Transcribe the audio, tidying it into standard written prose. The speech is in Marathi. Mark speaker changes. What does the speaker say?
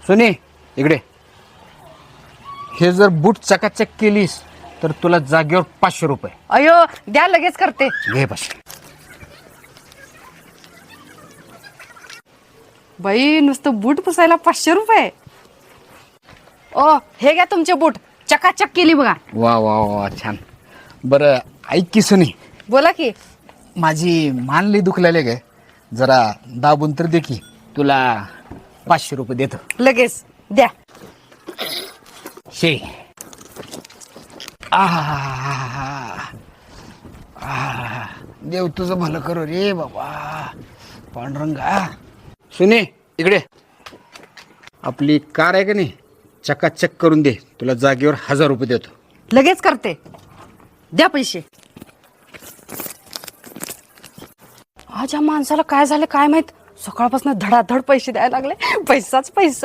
Speaker 1: सुनी इकडे. हे जर बूट चकाचक केलीस तर तुला जागेवर 500 रुपये.
Speaker 2: अयो द्या, लगेच करते.
Speaker 1: घे 500.
Speaker 2: बाई नुसतं बूट पुसायला 500 रुपये. ओ हे घ्या तुमचे बूट, चकाचक केली बघा.
Speaker 1: वा वा वा छान. बरं ऐक की सुनी,
Speaker 2: बोला की.
Speaker 1: माझी मान लई दुखलेले गे, जरा दाबून तर दे की, तुला 500 रुपये देतो.
Speaker 2: लगेच द्या.
Speaker 1: शे देव तुझं भलं करो रे बाबा पांडुरंगा. सुने इकडे. आपली कार आहे का नाही, चकाचक करून दे, तुला जागेवर 1000 रुपये देतो.
Speaker 2: लगेच करते, द्या पैसे. आज या माणसाला काय झालं काय माहित, सकाळपासून धडाधड पैसे द्यायला लागले. पैसाच पैसा.